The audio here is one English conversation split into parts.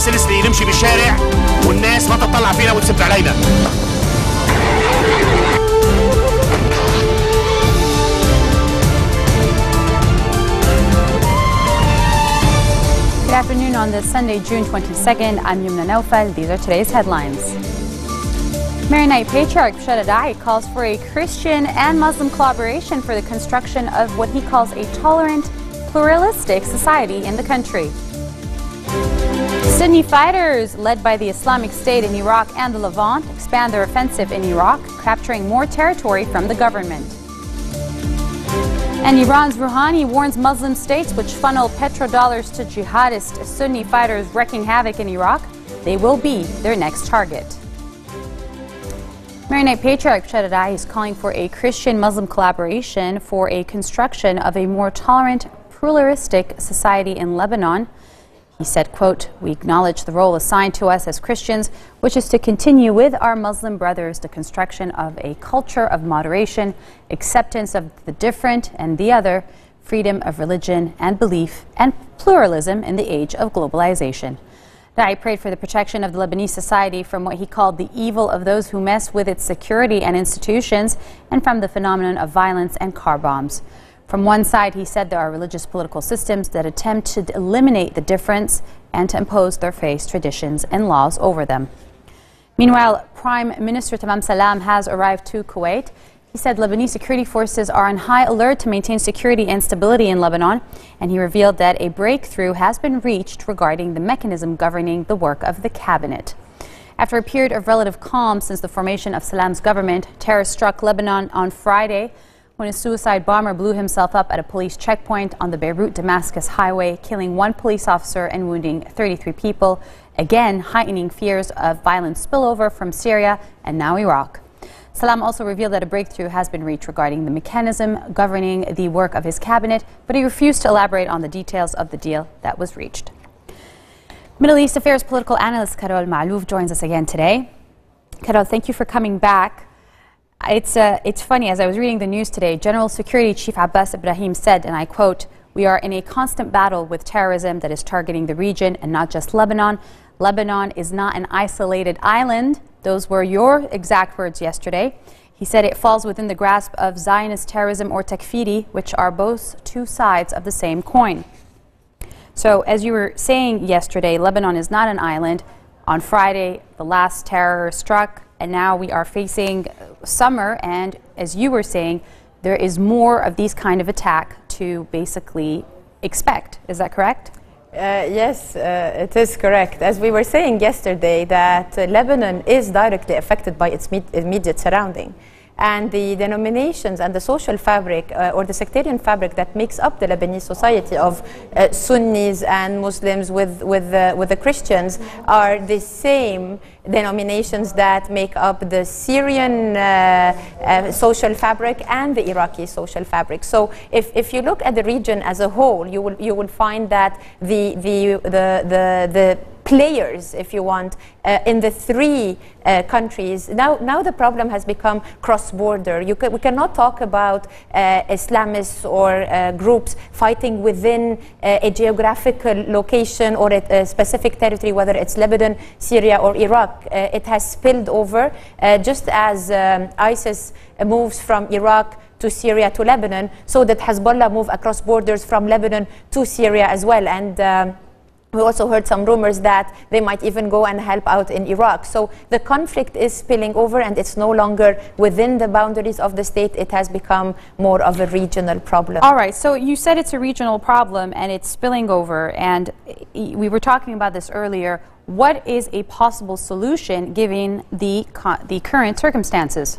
سلسلي نمشي بالشارع والناس ما تطلع فينا وتسب علينا. Good afternoon on this Sunday, June 22nd. I'm Yumna Naufal. These are today's headlines. Maronite Patriarch Shaddai calls for a Christian and Muslim collaboration for the construction of what he calls a tolerant, pluralistic society in the country. Sunni fighters led by the Islamic State in Iraq and the Levant expand their offensive in Iraq, capturing more territory from the government. And Iran's Rouhani warns Muslim states which funnel petrodollars to jihadist Sunni fighters wreaking havoc in Iraq, they will be their next target. Maronite Patriarch Shaddai is calling for a Christian-Muslim collaboration for a construction of a more tolerant, pluralistic society in Lebanon. He said, quote, "We acknowledge the role assigned to us as Christians, which is to continue with our Muslim brothers the construction of a culture of moderation, acceptance of the different and the other, freedom of religion and belief, and pluralism in the age of globalization." Dai prayed for the protection of the Lebanese society from what he called the evil of those who mess with its security and institutions and from the phenomenon of violence and car bombs. From one side, he said there are religious political systems that attempt to eliminate the difference and to impose their faith, traditions, and laws over them. Meanwhile, Prime Minister Tamam Salam has arrived to Kuwait. He said Lebanese security forces are on high alert to maintain security and stability in Lebanon, and he revealed that a breakthrough has been reached regarding the mechanism governing the work of the cabinet. After a period of relative calm since the formation of Salam's government, terror struck Lebanon on Friday when a suicide bomber blew himself up at a police checkpoint on the Beirut-Damascus highway, killing one police officer and wounding 33 people, again heightening fears of violent spillover from Syria and now Iraq. Salam also revealed that a breakthrough has been reached regarding the mechanism governing the work of his cabinet, but he refused to elaborate on the details of the deal that was reached. Middle East Affairs political analyst Carol Malouf joins us again today. Carol, thank you for coming back. It's funny, as I was reading the news today, General Security Chief Abbas Ibrahim said, and I quote, "We are in a constant battle with terrorism that is targeting the region and not just Lebanon. Lebanon is not an isolated island." Those were your exact words yesterday. He said it falls within the grasp of Zionist terrorism or takfiri, which are both two sides of the same coin. So as you were saying yesterday, Lebanon is not an island. On Friday, the last terror struck, and now we are facing summer, and as you were saying, there is more of these kind of attack to basically expect. Is that correct? Yes, it is correct. As we were saying yesterday, that Lebanon is directly affected by its immediate surrounding. And the denominations and the social fabric or the sectarian fabric that makes up the Lebanese society of Sunnis and Muslims with the Christians are the same denominations that make up the Syrian social fabric and the Iraqi social fabric. So if you look at the region as a whole, you will find that the players, if you want, in the three countries. Now the problem has become cross-border. We cannot talk about Islamists or groups fighting within a geographical location or a specific territory, whether it's Lebanon, Syria, or Iraq. It has spilled over, just as ISIS moves from Iraq to Syria to Lebanon, so that Hezbollah move across borders from Lebanon to Syria as well. And we also heard some rumors that they might even go and help out in Iraq. So the conflict is spilling over, and it's no longer within the boundaries of the state. It has become more of a regional problem. All right, so you said it's a regional problem and it's spilling over, and we were talking about this earlier. What is a possible solution given the current circumstances?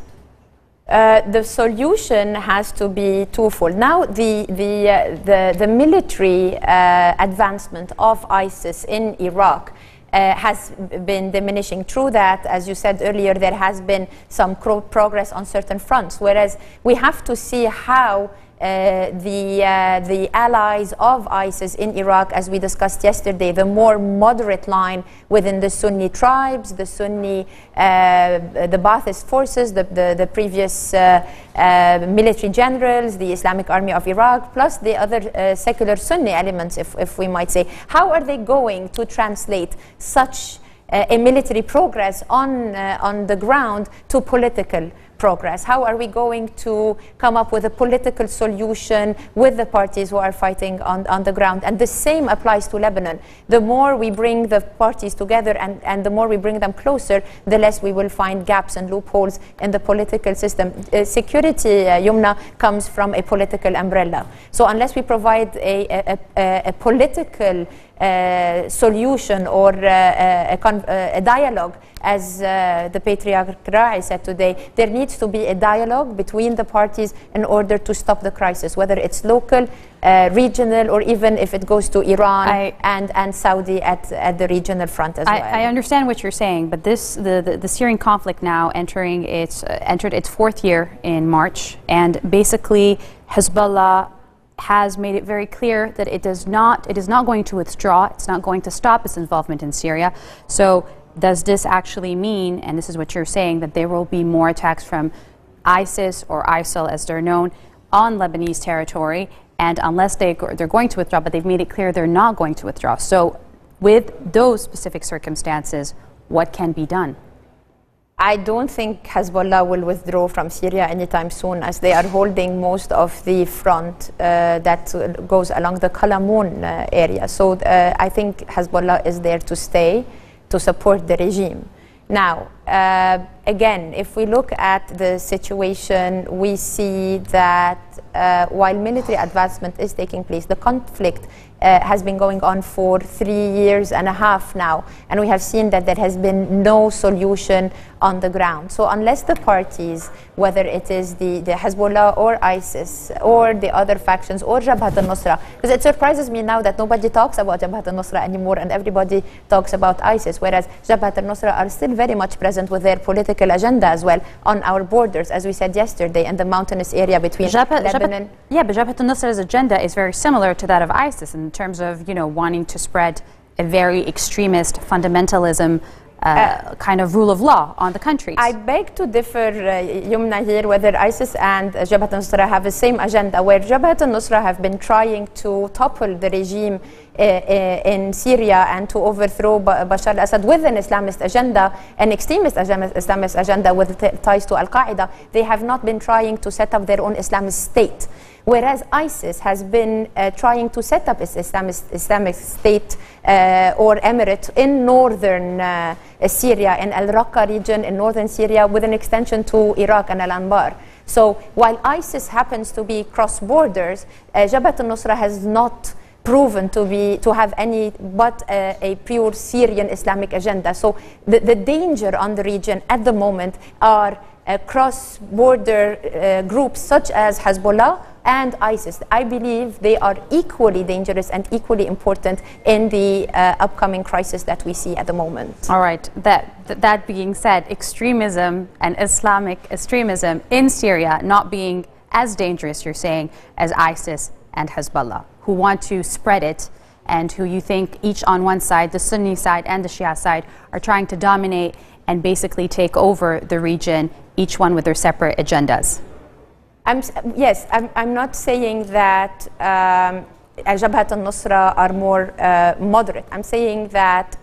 The solution has to be twofold. Now, the military advancement of ISIS in Iraq has been diminishing. True that, as you said earlier, there has been some progress on certain fronts, whereas we have to see how the allies of ISIS in Iraq, as we discussed yesterday, the more moderate line within the Sunni tribes, the Sunni, the Ba'athist forces, the previous military generals, the Islamic Army of Iraq, plus the other secular Sunni elements, if we might say. How are they going to translate such a military progress on the ground to political progress? How are we going to come up with a political solution with the parties who are fighting on the ground? And the same applies to Lebanon. The more we bring the parties together and the more we bring them closer, the less we will find gaps and loopholes in the political system. Security, Yumna, comes from a political umbrella. So unless we provide a political solution or a dialogue, as the Patriarch Ra'i said today, there needs to be a dialogue between the parties in order to stop the crisis, whether it's local, regional, or even if it goes to Iran and Saudi at the regional front as well. I understand what you're saying, but the Syrian conflict now entered its fourth year in March, and basically Hezbollah has made it very clear that it is not going to withdraw. It's not going to stop its involvement in Syria. So does this actually mean, and this is what you're saying, that there will be more attacks from ISIS or ISIL as they're known on Lebanese territory, and unless they're going to withdraw, but they've made it clear they're not going to withdraw. So with those specific circumstances, what can be done? I don't think Hezbollah will withdraw from Syria anytime soon, as they are holding most of the front that goes along the Kalamoun area. So I think Hezbollah is there to stay, to support the regime. Now, again, if we look at the situation, we see that while military advancement is taking place, the conflict has been going on for 3.5 years now, and we have seen that there has been no solution on the ground. So unless the parties, whether it is the Hezbollah or ISIS or the other factions or Jabhat al-Nusra, because it surprises me now that nobody talks about Jabhat al-Nusra anymore and everybody talks about ISIS, whereas Jabhat al-Nusra are still very much present with their political agenda as well on our borders, as we said yesterday, in the mountainous area between Lebanon. But Jabhat al-Nusra's agenda is very similar to that of ISIS in terms of, wanting to spread a very extremist fundamentalism kind of rule of law on the countries. I beg to differ, Yumna, here, whether ISIS and Jabhat al-Nusra have the same agenda, where Jabhat al-Nusra have been trying to topple the regime in Syria and to overthrow Bashar al-Assad with an Islamist agenda, an extremist Islamist agenda with ties to Al-Qaeda. They have not been trying to set up their own Islamist state. Whereas ISIS has been trying to set up its Islamic state or emirate in northern Syria, in Al-Raqqa region in northern Syria, with an extension to Iraq and Al-Anbar. So while ISIS happens to be cross borders, Jabhat al-Nusra has not proven to have any but a pure Syrian Islamic agenda. So the danger on the region at the moment are cross-border groups such as Hezbollah and ISIS. I believe they are equally dangerous and equally important in the upcoming crisis that we see at the moment. All right. That being said, extremism and Islamic extremism in Syria not being as dangerous, you're saying, as ISIS and Hezbollah, who want to spread it and who you think each on one side, the Sunni side and the Shia side, are trying to dominate and basically take over the region, each one with their separate agendas. Yes, I'm not saying that Jabhat al-Nusra are more moderate. I'm saying that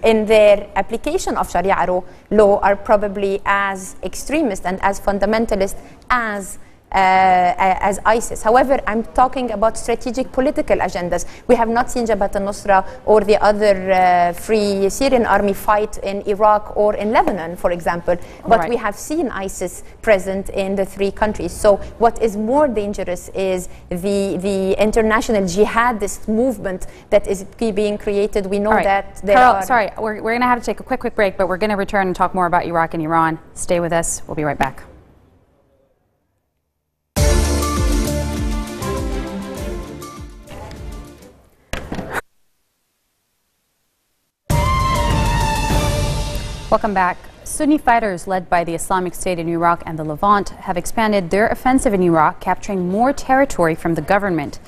in their application of Sharia law are probably as extremist and as fundamentalist as ISIS. However, I'm talking about strategic political agendas. We have not seen Jabhat al-Nusra or the other Free Syrian Army fight in Iraq or in Lebanon, for example, but we have seen ISIS present in the three countries. So what is more dangerous is the international jihadist movement that is being created. We know that there Carol, are... Sorry, we're going to have to take a quick break, but we're going to return and talk more about Iraq and Iran. Stay with us. We'll be right back. Welcome back. Sunni fighters led by the Islamic State in Iraq and the Levant have expanded their offensive in Iraq, capturing more territory from the government.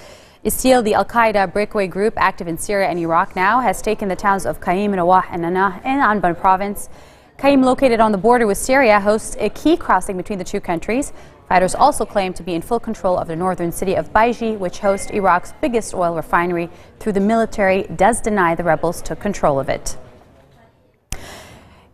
ISIL, the al-Qaeda breakaway group active in Syria and Iraq now, has taken the towns of Qaim, Rawah and Nanah in Anbar province. Qaim, located on the border with Syria, hosts a key crossing between the two countries. Fighters also claim to be in full control of the northern city of Baiji, which hosts Iraq's biggest oil refinery. Through the military does deny the rebels took control of it.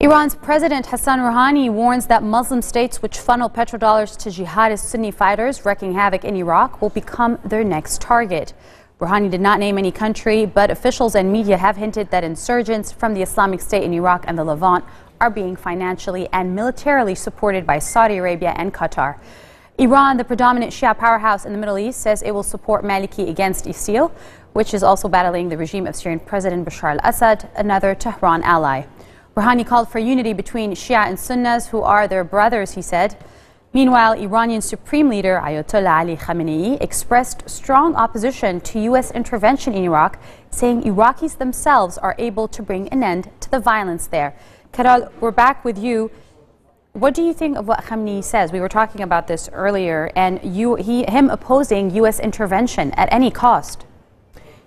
Iran's President Hassan Rouhani warns that Muslim states which funnel petrodollars to jihadist Sunni fighters wreaking havoc in Iraq will become their next target. Rouhani did not name any country, but officials and media have hinted that insurgents from the Islamic State in Iraq and the Levant are being financially and militarily supported by Saudi Arabia and Qatar. Iran, the predominant Shia powerhouse in the Middle East, says it will support Maliki against ISIL, which is also battling the regime of Syrian President Bashar al-Assad, another Tehran ally. Rouhani called for unity between Shia and Sunnis, who are their brothers, he said. Meanwhile, Iranian Supreme Leader Ayatollah Ali Khamenei expressed strong opposition to U.S. intervention in Iraq, saying Iraqis themselves are able to bring an end to the violence there. Carol, we're back with you. What do you think of what Khamenei says? We were talking about this earlier, and him opposing U.S. intervention at any cost.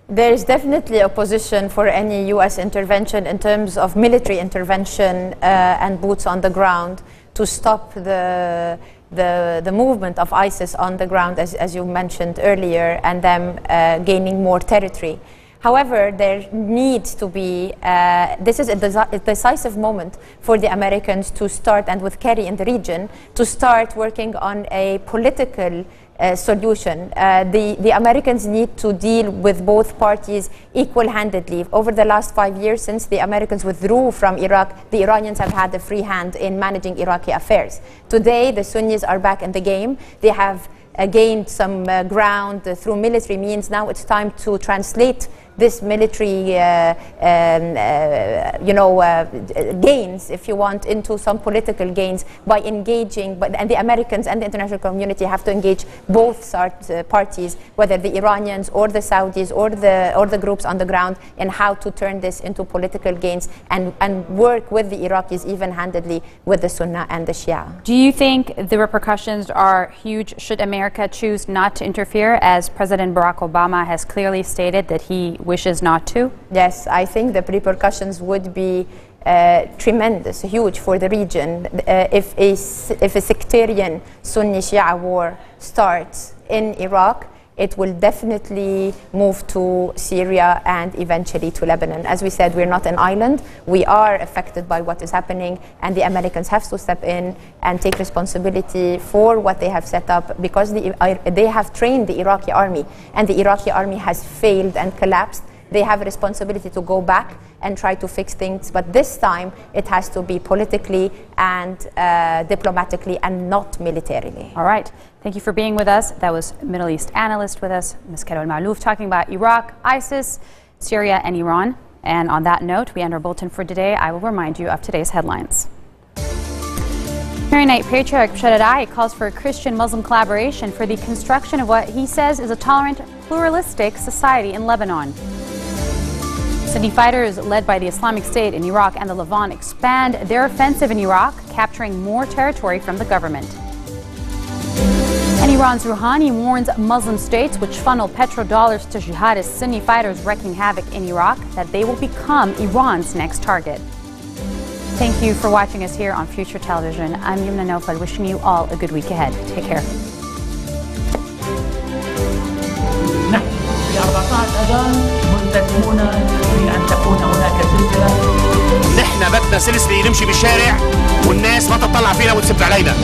There is definitely opposition for any U.S. intervention in terms of military intervention and boots on the ground to stop the movement of ISIS on the ground, as you mentioned earlier, and them gaining more territory. However, there needs to be, this is a decisive moment for the Americans to start, and with Kerry in the region, to start working on a political solution. The Americans need to deal with both parties equal-handedly. Over the last 5 years, since the Americans withdrew from Iraq, the Iranians have had a free hand in managing Iraqi affairs. Today, the Sunnis are back in the game. They have gained some ground through military means. Now it's time to translate this military gains, if you want, into some political gains by engaging, and the Americans and the international community have to engage both parties, whether the Iranians or the Saudis or the groups on the ground, in how to turn this into political gains and work with the Iraqis even-handedly with the Sunnah and the Shia. Do you think the repercussions are huge should America choose not to interfere, as President Barack Obama has clearly stated that he wishes not to? Yes, I think the repercussions would be tremendous, huge for the region. If a sectarian Sunni-Shia war starts in Iraq, it will definitely move to Syria and eventually to Lebanon. As we said, we're not an island. We are affected by what is happening, and the Americans have to step in and take responsibility for what they have set up, because they have trained the Iraqi army, and the Iraqi army has failed and collapsed. They have a responsibility to go back and try to fix things, but this time it has to be politically and diplomatically and not militarily. All right. Thank you for being with us. That was Middle East analyst with us, Ms. Carol Malouf, talking about Iraq, ISIS, Syria, and Iran. And on that note, we end our bulletin for today. I will remind you of today's headlines. Maronite Patriarch Bashar al-Assad calls for a Christian-Muslim collaboration for the construction of what he says is a tolerant, pluralistic society in Lebanon. Sunni fighters led by the Islamic State in Iraq and the Levant expand their offensive in Iraq, capturing more territory from the government. And Iran's Rouhani warns Muslim states which funnel petrodollars to jihadist Sunni fighters wreaking havoc in Iraq that they will become Iran's next target. Thank you for watching us here on Future Television. I'm Yumna Naufal, wishing you all a good week ahead. Take care. في 14 أذان ملتزمون بأن تكون هناك سلسلة. نحن بدنا سلسلة نمشي بالشارع والناس ما تطلع فينا وتسب علينا.